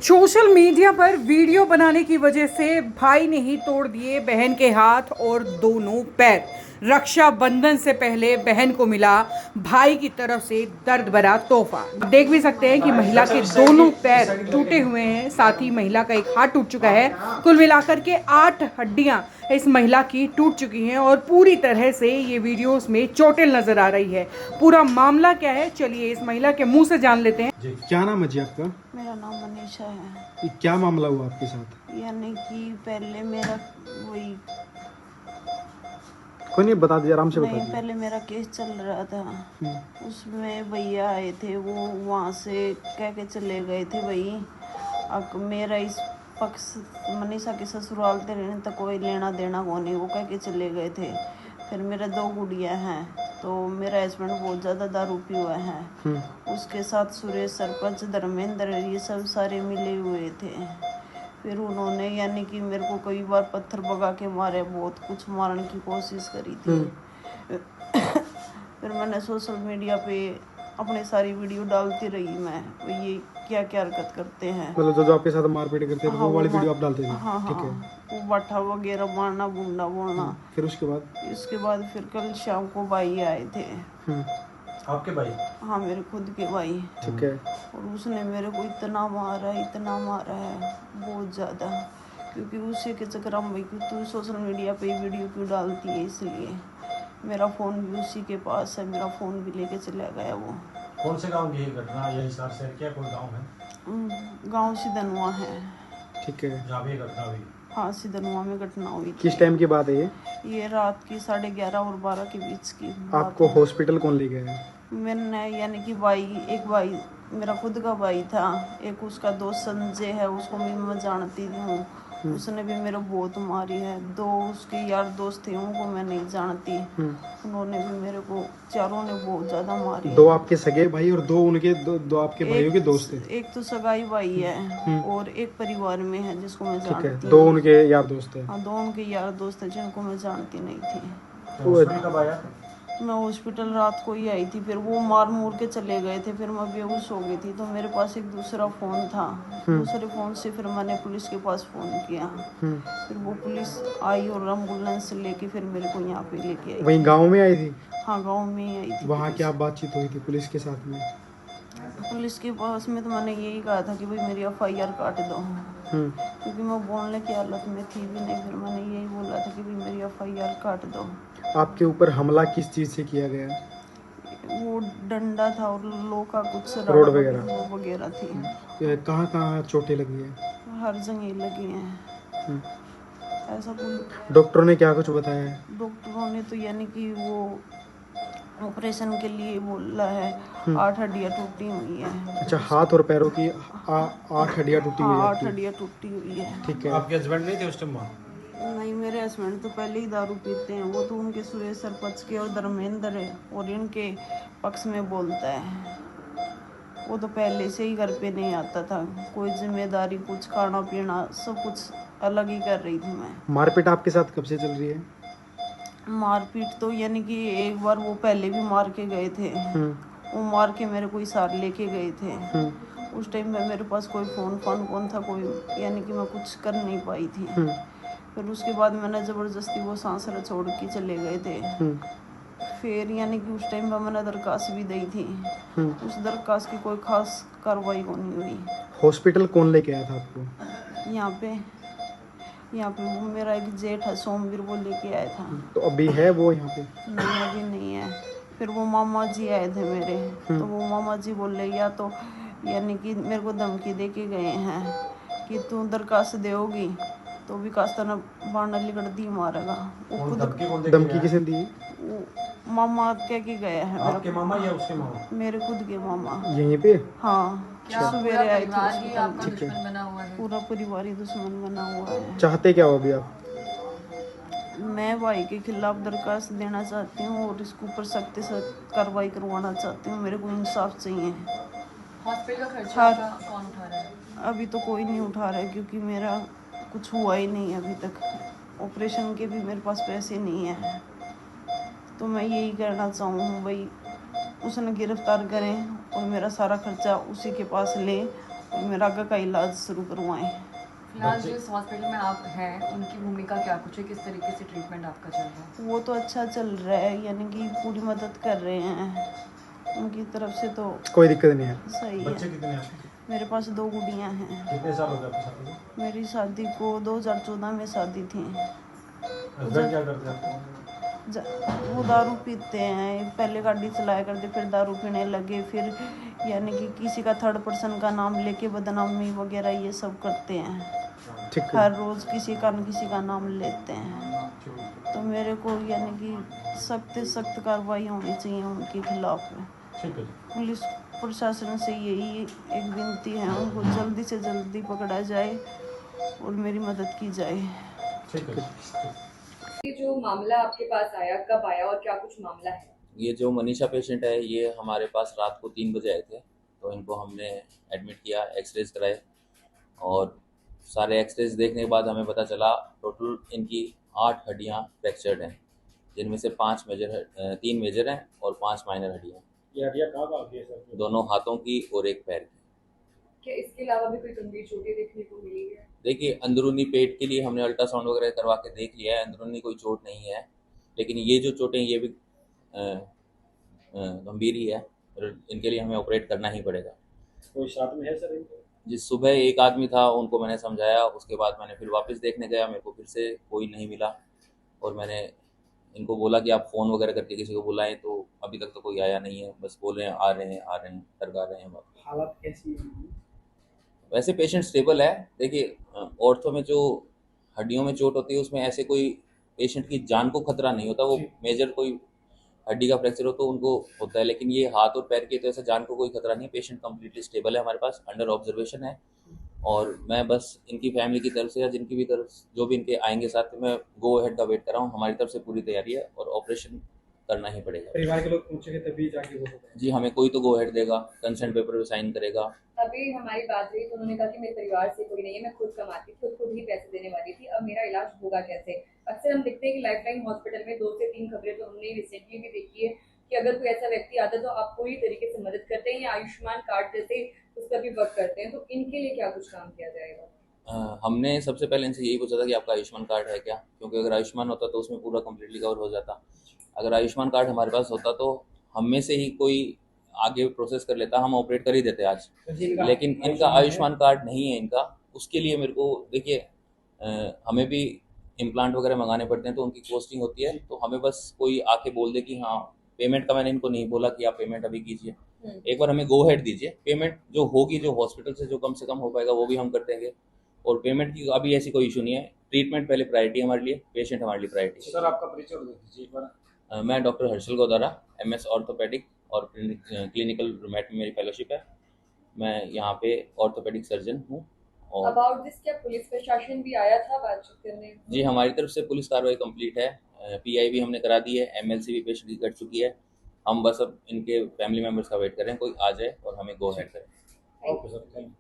Social media पर video बनाने की वजह से भाई ने ही तोड़ दिए बहन के हाथ और दोनों पैर। रक्षाबंधन से पहले बहन को मिला भाई की तरफ से दर्द भरा तोहफा। आप देख भी सकते हैं कि महिला के दोनों पैर टूटे हुए हैं, साथ ही महिला का एक हाथ टूट चुका है। कुल मिलाकर के 8 हड्डियां इस महिला की टूट चुकी हैं और पूरी तरह से ये वीडियोस में चोटिल नजर आ रही है। पूरा मामला क्या है, चलिए इस महिला के मुंह से जान लेते हैं। जी, क्या नाम है जी आपका? मेरा नाम मनीषा है। ये क्या मामला हुआ आपके साथ? यानी कि पहले मेरा वही कोई नहीं, बता दीजिए, आराम से बता नहीं, दीजिए। पहले मेरा केस चल रहा था। उसमें भैया आए थे, वो वहाँ से कह के चले गए थे भाई मेरा इस पक्ष मनीषा के ससुराल ते रहने तक कोई लेना देना को नहीं, वो कह के चले गए थे। फिर मेरे 2 गुड़िया हैं, तो मेरा हस्बैंड बहुत ज़्यादा दारू पी हुआ है। उसके साथ सुरेश, सरपंच, धर्मेंद्र, ये सब सारे मिले हुए थे। फिर उन्होंने यानी कि मेरे को कई बार पत्थर भगा के मारे, बहुत कुछ मारने की कोशिश करी थी। फिर मैंने सोशल मीडिया पे अपनी सारी वीडियो डालती रही मैं, ये क्या क्या हरकत करते हैं, मतलब जो आपके साथ मारपीट करते थे वो वाली वीडियो आप डालते थे? हाँ ठीक हाँ, है। वो बाठा वगैरह मारना, गुंडा बोलना। फिर उसके बाद फिर कल शाम को भाई आए थे। आपके भाई? हाँ, मेरे खुद के भाई। ठीक है। और उसने मेरे को इतना मारा है बहुत ज़्यादा, क्योंकि उसी के चक्कर में भाई तू सोशल मीडिया पे वीडियो क्यों डालती है, इसलिए मेरा फ़ोन भी उसी के पास है, मेरा फ़ोन भी लेके चला गया वो। कौन से गांव की ये घटना या हिसार शहर क्या कोई गांव है? गांव सिदनुआ है। ठीक है। जहाँ भी ये घटना हुई? हाँ, सिदनुआ में घटना हुई थी। किस टाइम की बात है ये? ये रात की 11:30 और 12 के बीच की बात आपको है। हॉस्पिटल कौन ले गया है? मैंने यानी कि एक भाई मेरा खुद का भाई था, एक उसका दोस्त संजय है, उसको मैं जानती हूँ। उसने भी मेरे बहुत मारी है। 2 उसके यार दोस्त थे, उनको मैं नहीं जानती। उन्होंने भी मेरे को, चारों ने बहुत ज़्यादा मारी। 2 आपके सगे भाई और 2 उनके दो आपके भाइयों के दोस्त थे? एक तो सगाई भाई है और एक परिवार में है जिसको मैं ठीक है। जानती 2 हूँ। उनके यार दोस्त हैं? हाँ, 2 उनके यार दोस्त हैं जिनको मैं जानती नहीं थी। तो हॉस्पिटल कब आया? मैं हॉस्पिटल रात को ही आई थी। फिर वो मार मूर के चले गए थे, फिर मैं बेहोश हो गई थी। तो मेरे पास एक दूसरा फ़ोन था, दूसरे फ़ोन से फिर मैंने पुलिस के पास फ़ोन किया। फिर वो पुलिस आई और एम्बुलेंस लेके फिर मेरे को यहाँ पे लेके आई। वहीं गांव में आई थी? हाँ, गांव में ही आई थी। वहाँ क्या बातचीत हुई थी पुलिस के साथ में? पुलिस के पास में तो मैंने यही कहा था कि भाई मेरी FIR काट दो, क्योंकि मैं बोलने की हालत में थी भी नहीं। फिर मैंने यही बोला था कि भाई मेरी FIR काट दो। आपके ऊपर हमला किस चीज़ से किया गया? वो डंडा था और लोहा का कुछ रोड रॉड वगैरह थी। कहाँ कहाँ चोटें लगी हैं? हर जगह लगे हैं। ऐसा कोई डॉक्टरों ने क्या कुछ बताया है? डॉक्टरों ने तो यानी कि वो ऑपरेशन के लिए बोला है। 8 हड्डियाँ टूटी हुई है। अच्छा, हाथ और पैरों की 8 हड्डियाँ टूटी हुई हाँ, है 8 आपकी? हड्डियाँ टूटी हुई है। ठीक है। आपके हस्बैंड नहीं थे उस टाइम वहाँ? नहीं, मेरे हस्बैंड तो पहले ही दारू पीते हैं। वो तो उनके सुरेश, सरपंच के और धर्मेंद्र है और इनके पक्ष में बोलता है। वो तो पहले से ही घर पे नहीं आता था, कोई जिम्मेदारी, कुछ खाना पीना सब कुछ अलग ही कर रही थी मैं। मारपीट आपके साथ कब से चल रही है? मारपीट तो यानी कि एक बार वो पहले भी मार के गए थे। वो मार के मेरे को इसार लेके गए थे। उस टाइम में मेरे पास कोई फ़ोन कौन था, कोई यानी कि मैं कुछ कर नहीं पाई थी। फिर उसके बाद मैंने ज़बरदस्ती वो सांसरा छोड़ के चले गए थे। फिर यानी कि उस टाइम में मैंने दरखास्त भी दी थी। उस दरखास्त की कोई खास कार्रवाई को नहीं हुई। हॉस्पिटल कौन लेके आया था आपको? यहाँ पे वो मेरा एक जेठ है सोमवीर, वो लेके आया था। तो अभी है वो यहाँ पे? नहीं, अभी नहीं है। फिर वो मामा जी आए थे मेरे, तो वो मामा जी बोले या तो यानी कि मेरे को धमकी दे के गए हैं कि तू दरखास्त देगी तो विकास तना बाणा लिगड़ दी मारेगा। वो खुद धमकी किसने दी? वो मामा कह के गए हैं। आपके मामा या उसके मामा? मेरे खुद के मामा। यहीं पे? हाँ, सवेरे आए थे हॉस्पिटल। ठीक है। पूरा परिवार ही दुश्मन बना हुआ है। चाहते क्या हो अभी आप? मैं भाई के खिलाफ दरखास्त देना चाहती हूँ और इसके ऊपर सख्त से कार्रवाई करवाना चाहती हूँ। मेरे को इंसाफ चाहिए। हॉस्पिटल का खर्चा कौन उठा रहा है? अभी तो कोई नहीं उठा रहा है, क्योंकि मेरा कुछ हुआ ही नहीं अभी तक। ऑपरेशन के भी मेरे पास पैसे नहीं है। तो मैं यही कहना चाहूँ भाई, उसने गिरफ्तार करें और मेरा सारा खर्चा उसी के पास ले और मेरा आगे का इलाज शुरू करवाएं। फिलहाल जिस हॉस्पिटल में आप हैं उनकी भूमिका क्या कुछ है, किस तरीके से ट्रीटमेंट आपका चल रहा है? वो तो अच्छा चल रहा है, यानी कि पूरी मदद कर रहे हैं उनकी तरफ से, तो कोई दिक्कत नहीं है। सही बच्चे है। कितने हैं आपके? मेरे पास 2 गुड़ियाँ हैं। कितने साल हो गए आपकी शादी को? मेरी शादी को 2014 में शादी थी। हस्बैंड क्या करते हैं आपके? वो दारू पीते हैं, पहले गाड़ी चलाया करते, फिर दारू पीने लगे, फिर यानी कि किसी का थर्ड पर्सन का नाम लेके बदनामी वगैरह ये सब करते हैं। ठीक है। हर रोज़ किसी का नाम लेते हैं। तो मेरे को यानी कि सख्त से सख्त कार्रवाई होनी चाहिए उनके खिलाफ। ठीक है जी। पुलिस प्रशासन से यही एक विनती है, उनको जल्दी से जल्दी पकड़ा जाए और मेरी मदद की जाए। ठीक है। ये जो मामला आपके पास आया, कब आया और क्या कुछ मामला है? ये जो मनीषा पेशेंट है ये हमारे पास रात को 3 बजे आए थे, तो इनको हमने एडमिट किया, एक्सरेज कराए और सारे एक्सरेज देखने के बाद हमें पता चला टोटल इनकी 8 हड्डियाँ फ्रैक्चर्ड हैं, जिनमें से 3 मेजर हैं और 5 माइनर हड्डियाँ, ये हड्डियाँ कहाँ की है सर? दोनों हाथों की और एक पैर की। क्या इसके अलावा भी कोई गंभीर चोटें देखने को मिली है? देखिए, अंदरूनी पेट के लिए हमने अल्ट्रासाउंड वगैरह करवा के देख लिया है, अंदरूनी कोई चोट नहीं है, लेकिन ये जो चोटें ये भी गंभीर ही है और इनके लिए हमें ऑपरेट करना ही पड़ेगा। कोई साथ में है सर इनके? जिस सुबह एक आदमी था उनको मैंने समझाया, उसके बाद मैंने फिर वापस देखने गया, मेरे को फिर से कोई नहीं मिला और मैंने इनको बोला कि आप फ़ोन वगैरह करके किसी को बुलाएं, तो अभी तक तो कोई आया नहीं है, बस बोल रहे हैं आ रहे हैं टरका रहे हैं वापस। हालत कैसी है? वैसे पेशेंट स्टेबल है। देखिए, ऑर्थो में जो हड्डियों में चोट होती है उसमें ऐसे कोई पेशेंट की जान को खतरा नहीं होता, वो मेजर कोई हड्डी का फ्रैक्चर हो तो उनको होता है, लेकिन ये हाथ और पैर की तो ऐसा जान को कोई खतरा नहीं है। पेशेंट कम्प्लीटली स्टेबल है, हमारे पास अंडर ऑब्जर्वेशन है और मैं बस इनकी फैमिली की तरफ से या जिनकी भी तरफ जो भी इनके आएंगे साथ में, मैं गो अहेड का वेट कर रहा हूँ। हमारी तरफ से पूरी तैयारी है और ऑपरेशन करना ही पड़ेगा। परिवार के लोग पूछेंगे तभी जाके वो होगा। जी, हमें कोई तो गो अहेड देगा, कंसेंट पेपर पे साइन करेगा। अभी हमारी बात हुई तो उन्होंने कहा कि मेरे परिवार से कोई नहीं है, मैं खुद कमाती थी, खुद ही पैसे देने वाली थी, अब मेरा इलाज होगा कैसे? अक्सर हम देखते हैं कि लाइफलाइन हॉस्पिटल में 2 से 3 खबरें तो हमने रिसेंटली भी देखी है कि अगर कोई ऐसा व्यक्ति आता है तो आप पूरी तरीके से मदद करते हैं या आयुष्मान कार्ड जैसे उस पर भी वर्क करते हैं, तो इनके लिए क्या कुछ काम किया जाएगा? हमने सबसे पहले इनसे यही पूछा था कि आपका आयुष्मान कार्ड है क्या, क्योंकि अगर आयुष्मान होता तो उसमें पूरा कम्प्लीटली कवर हो जाता। अगर आयुष्मान कार्ड हमारे पास होता तो हम में से ही कोई आगे प्रोसेस कर लेता, हम ऑपरेट कर ही देते आज, लेकिन इनका आयुष्मान कार्ड नहीं है इनका। उसके लिए मेरे को देखिए, हमें भी इम्प्लांट वगैरह मंगाने पड़ते हैं तो उनकी कॉस्टिंग होती है, तो हमें बस कोई आके बोल दे कि हाँ पेमेंट का, मैंने इनको नहीं बोला कि आप पेमेंट अभी कीजिए, एक बार हमें गो हेड दीजिए, पेमेंट जो होगी जो हॉस्पिटल से जो कम से कम हो पाएगा वो भी हम कर देंगे और पेमेंट की अभी ऐसी कोई इशू नहीं है। ट्रीटमेंट पहले प्रायोरिटी हमारे लिए, पेशेंट हमारे लिए प्रायोरिटी। सर आपका परिचय दे दीजिए एक बार। मैं doctor Harshal Godara, MS orthopaedic और क्लिनिकल रूमेट में मेरी फेलोशिप है। मैं यहाँ पे ऑर्थोपेडिक सर्जन हूँ। और अबाउट दिस क्या पुलिस प्रशासन भी आया था बातचीत करने? जी, हमारी तरफ से पुलिस कार्रवाई कंप्लीट है, PI भी हमने करा दी है, MLC भी पेशेंट की कट चुकी है। हम बस अब इनके फैमिली मेम्बर्स का वेट कर रहे हैं, कोई आ जाए और हमें गो अहेड करें। Okay sir, thank you.